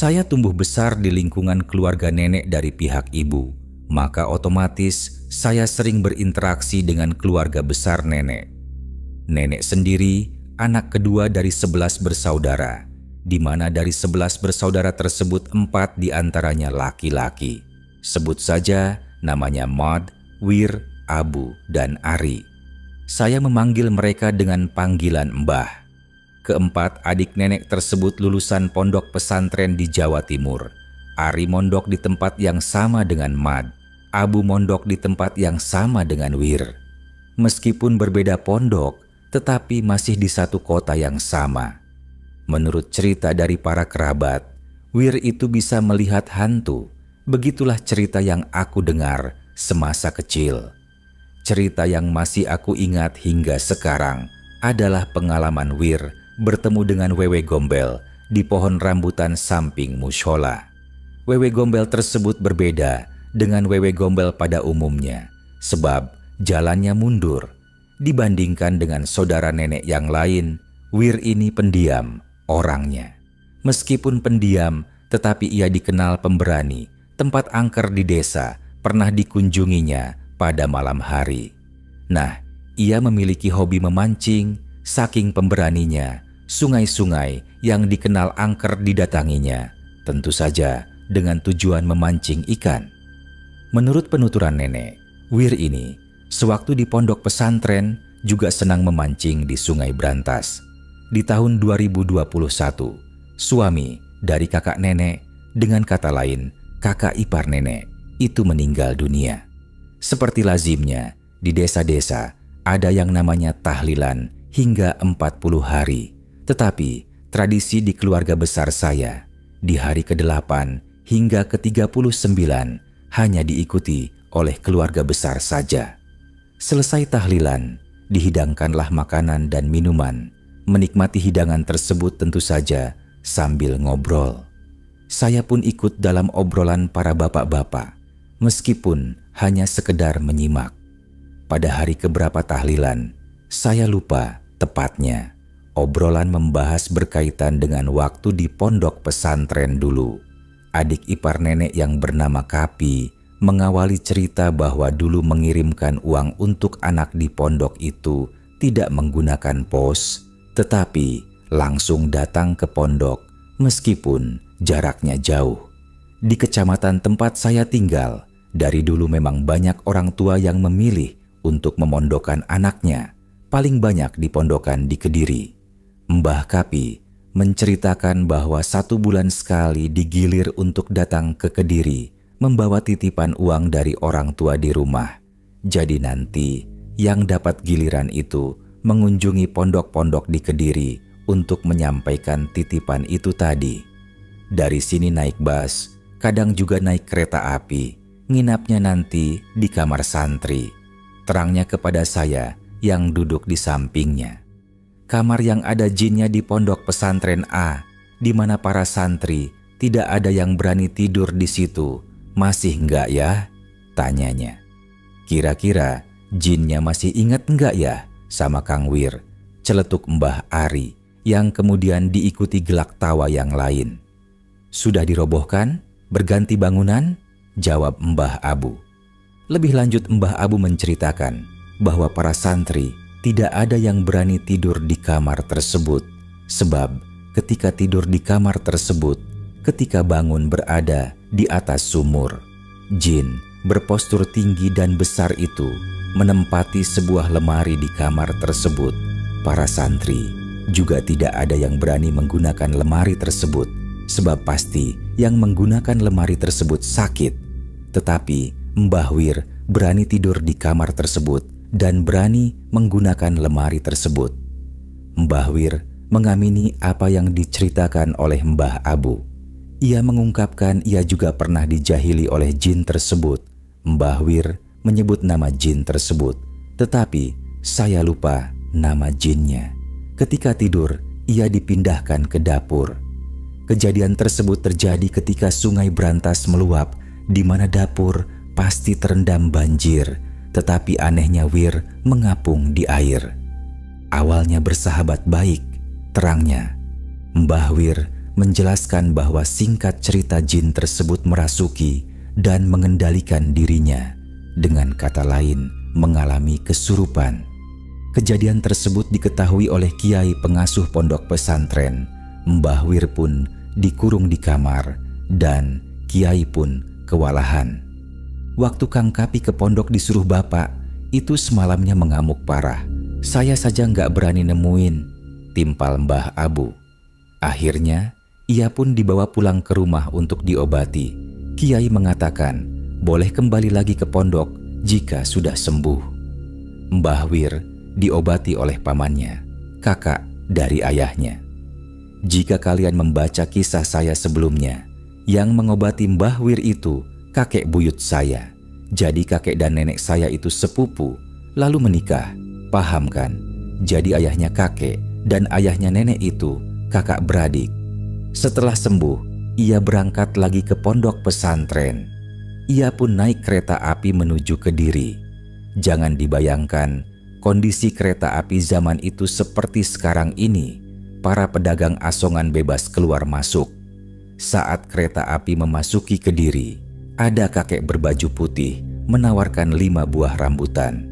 Saya tumbuh besar di lingkungan keluarga nenek dari pihak ibu, maka otomatis saya sering berinteraksi dengan keluarga besar nenek. Nenek sendiri anak kedua dari 11 bersaudara, di mana dari 11 bersaudara tersebut 4 diantaranya laki-laki. Sebut saja namanya Maud, Wir, Abu, dan Ari. Saya memanggil mereka dengan panggilan Mbah. Keempat adik nenek tersebut lulusan pondok pesantren di Jawa Timur. Ari mondok di tempat yang sama dengan Mad. Abu mondok di tempat yang sama dengan Wir. Meskipun berbeda pondok, tetapi masih di satu kota yang sama. Menurut cerita dari para kerabat, Wir itu bisa melihat hantu. Begitulah cerita yang aku dengar semasa kecil. Cerita yang masih aku ingat hingga sekarang adalah pengalaman Wir bertemu dengan Wewe Gombel di pohon rambutan samping mushola. Wewe Gombel tersebut berbeda dengan Wewe Gombel pada umumnya, sebab jalannya mundur. Dibandingkan dengan saudara nenek yang lain, Wir ini pendiam orangnya. Meskipun pendiam, tetapi ia dikenal pemberani. Tempat angker di desa pernah dikunjunginya pada malam hari. Nah, ia memiliki hobi memancing. Saking pemberaninya, sungai-sungai yang dikenal angker didatanginya, tentu saja dengan tujuan memancing ikan. Menurut penuturan nenek, Wir ini sewaktu di pondok pesantren juga senang memancing di Sungai Brantas. Di tahun 2021, suami dari kakak nenek, dengan kata lain kakak ipar nenek, itu meninggal dunia. Seperti lazimnya, di desa-desa ada yang namanya tahlilan hingga 40 hari. Tetapi tradisi di keluarga besar saya, di hari ke-8 hingga ke-39 hanya diikuti oleh keluarga besar saja. Selesai tahlilan, dihidangkanlah makanan dan minuman. Menikmati hidangan tersebut tentu saja sambil ngobrol. Saya pun ikut dalam obrolan para bapak-bapak, meskipun hanya sekedar menyimak. Pada hari keberapa tahlilan, saya lupa tepatnya. Obrolan membahas berkaitan dengan waktu di pondok pesantren dulu. Adik ipar nenek yang bernama Kapi mengawali cerita bahwa dulu mengirimkan uang untuk anak di pondok itu tidak menggunakan pos, tetapi langsung datang ke pondok meskipun jaraknya jauh. Di kecamatan tempat saya tinggal, dari dulu memang banyak orang tua yang memilih untuk memondokkan anaknya, paling banyak dipondokan di Kediri. Mbah Kapi menceritakan bahwa 1 bulan sekali digilir untuk datang ke Kediri membawa titipan uang dari orang tua di rumah. Jadi nanti yang dapat giliran itu mengunjungi pondok-pondok di Kediri untuk menyampaikan titipan itu tadi. Dari sini naik bus, kadang juga naik kereta api, nginapnya nanti di kamar santri. Terangnya kepada saya yang duduk di sampingnya. Kamar yang ada jinnya di pondok pesantren A, di mana para santri tidak ada yang berani tidur di situ. Masih enggak ya? Tanyanya. Kira-kira jinnya masih ingat enggak ya sama Kang Wir? Celetuk Mbah Ari yang kemudian diikuti gelak tawa yang lain. Sudah dirobohkan? Berganti bangunan? Jawab Mbah Abu. Lebih lanjut Mbah Abu menceritakan bahwa para santri tidak ada yang berani tidur di kamar tersebut, sebab ketika tidur di kamar tersebut, ketika bangun berada di atas sumur. Jin berpostur tinggi dan besar itu menempati sebuah lemari di kamar tersebut. Para santri juga tidak ada yang berani menggunakan lemari tersebut, sebab pasti yang menggunakan lemari tersebut sakit. Tetapi Mbah Wir berani tidur di kamar tersebut dan berani menggunakan lemari tersebut. Mbah Wir mengamini apa yang diceritakan oleh Mbah Abu. Ia mengungkapkan ia juga pernah dijahili oleh jin tersebut. Mbah Wir menyebut nama jin tersebut, tetapi saya lupa nama jinnya. Ketika tidur, ia dipindahkan ke dapur. Kejadian tersebut terjadi ketika Sungai Brantas meluap, di mana dapur pasti terendam banjir. Tetapi anehnya Wir mengapung di air. Awalnya bersahabat baik, terangnya. Mbah Wir menjelaskan bahwa singkat cerita jin tersebut merasuki dan mengendalikan dirinya, dengan kata lain mengalami kesurupan. Kejadian tersebut diketahui oleh kiai pengasuh pondok pesantren. Mbah Wir pun dikurung di kamar dan kiai pun kewalahan. Waktu Kang Kapi ke pondok disuruh bapak, itu semalamnya mengamuk parah. Saya saja nggak berani nemuin, timpal Mbah Abu. Akhirnya, ia pun dibawa pulang ke rumah untuk diobati. Kiai mengatakan, boleh kembali lagi ke pondok jika sudah sembuh. Mbah Wir diobati oleh pamannya, kakak dari ayahnya. Jika kalian membaca kisah saya sebelumnya, yang mengobati Mbah Wir itu kakek buyut saya. Jadi kakek dan nenek saya itu sepupu, lalu menikah. Paham kan? Jadi ayahnya kakek dan ayahnya nenek itu kakak beradik. Setelah sembuh, ia berangkat lagi ke pondok pesantren. Ia pun naik kereta api menuju Kediri. Jangan dibayangkan kondisi kereta api zaman itu seperti sekarang ini. Para pedagang asongan bebas keluar masuk. Saat kereta api memasuki Kediri, ada kakek berbaju putih menawarkan 5 buah rambutan.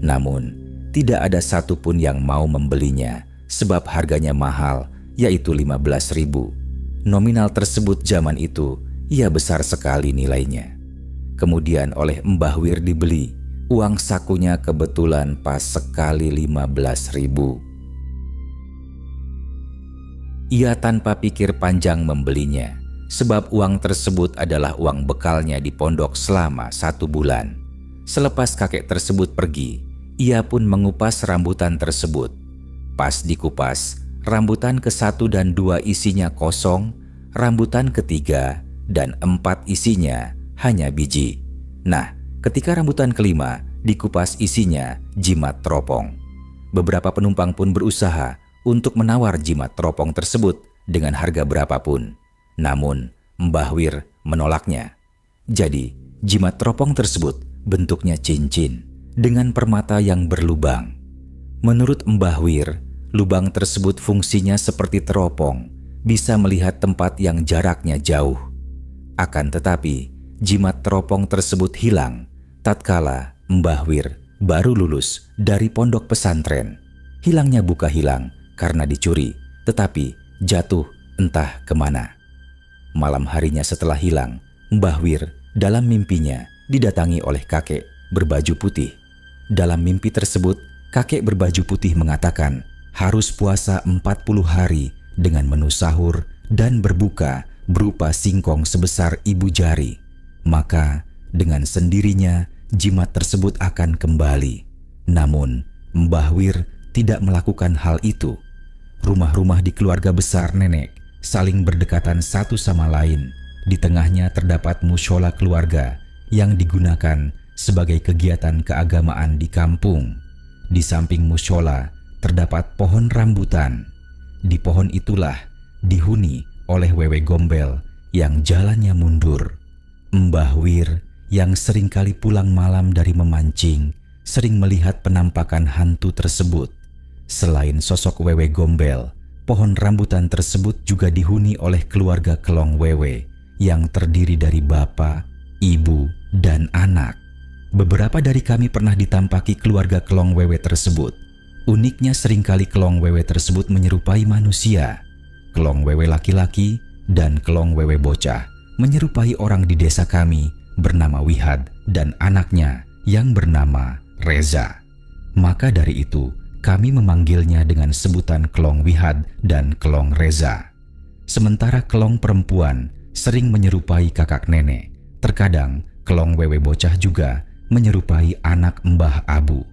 Namun, tidak ada satupun yang mau membelinya sebab harganya mahal, yaitu 15.000. Nominal tersebut zaman itu, ia besar sekali nilainya. Kemudian oleh Mbah Wir dibeli, uang sakunya kebetulan pas sekali 15.000. Ia tanpa pikir panjang membelinya. Sebab uang tersebut adalah uang bekalnya di pondok selama 1 bulan. Selepas kakek tersebut pergi, ia pun mengupas rambutan tersebut. Pas dikupas, rambutan ke-1 dan 2 isinya kosong, rambutan ke-3 dan 4 isinya hanya biji. Nah, ketika rambutan ke-5 dikupas isinya jimat teropong. Beberapa penumpang pun berusaha untuk menawar jimat teropong tersebut dengan harga berapapun. Namun, Mbah Wir menolaknya. Jadi, jimat teropong tersebut bentuknya cincin dengan permata yang berlubang. Menurut Mbah Wir, lubang tersebut fungsinya seperti teropong, bisa melihat tempat yang jaraknya jauh. Akan tetapi, jimat teropong tersebut hilang tatkala Mbah Wir baru lulus dari pondok pesantren. Hilangnya bukan hilang karena dicuri, tetapi jatuh entah kemana. Malam harinya setelah hilang, Mbah Wir dalam mimpinya didatangi oleh kakek berbaju putih. Dalam mimpi tersebut, kakek berbaju putih mengatakan harus puasa 40 hari dengan menu sahur dan berbuka berupa singkong sebesar ibu jari. Maka dengan sendirinya jimat tersebut akan kembali. Namun Mbah Wir tidak melakukan hal itu. Rumah-rumah di keluarga besar nenek saling berdekatan satu sama lain. Di tengahnya terdapat mushola keluarga yang digunakan sebagai kegiatan keagamaan di kampung. Di samping mushola terdapat pohon rambutan. Di pohon itulah dihuni oleh wewe gombel yang jalannya mundur. Mbah Wir yang seringkali pulang malam dari memancing sering melihat penampakan hantu tersebut. Selain sosok wewe gombel, pohon rambutan tersebut juga dihuni oleh keluarga Kelong Wewe yang terdiri dari bapak, ibu, dan anak. Beberapa dari kami pernah ditampaki keluarga Kelong Wewe tersebut. Uniknya seringkali Kelong Wewe tersebut menyerupai manusia. Kelong Wewe laki-laki dan Kelong Wewe bocah menyerupai orang di desa kami bernama Wihad dan anaknya yang bernama Reza. Maka dari itu, kami memanggilnya dengan sebutan Kelong Wihad dan Kelong Reza. Sementara Kelong perempuan sering menyerupai kakak nenek. Terkadang Kelong Wewe bocah juga menyerupai anak Mbah Abu.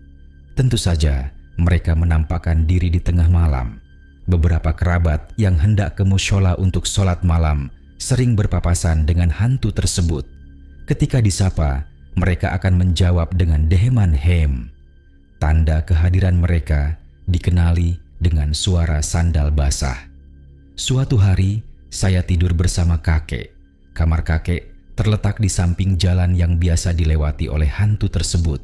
Tentu saja mereka menampakkan diri di tengah malam. Beberapa kerabat yang hendak ke mushola untuk sholat malam sering berpapasan dengan hantu tersebut. Ketika disapa, mereka akan menjawab dengan deheman hem. Tanda kehadiran mereka dikenali dengan suara sandal basah. Suatu hari, saya tidur bersama kakek. Kamar kakek terletak di samping jalan yang biasa dilewati oleh hantu tersebut.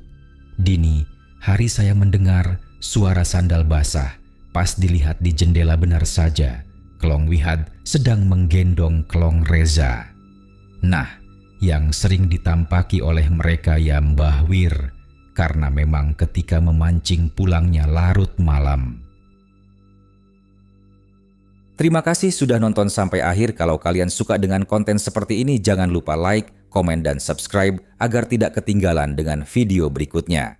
Dini hari saya mendengar suara sandal basah. Pas dilihat di jendela benar saja, Klong Wihad sedang menggendong Klong Reza. Nah, yang sering ditampaki oleh mereka ya Mbah Wir, karena memang ketika memancing pulangnya larut malam. Terima kasih sudah nonton sampai akhir. Kalau kalian suka dengan konten seperti ini, jangan lupa like, komen, dan subscribe agar tidak ketinggalan dengan video berikutnya.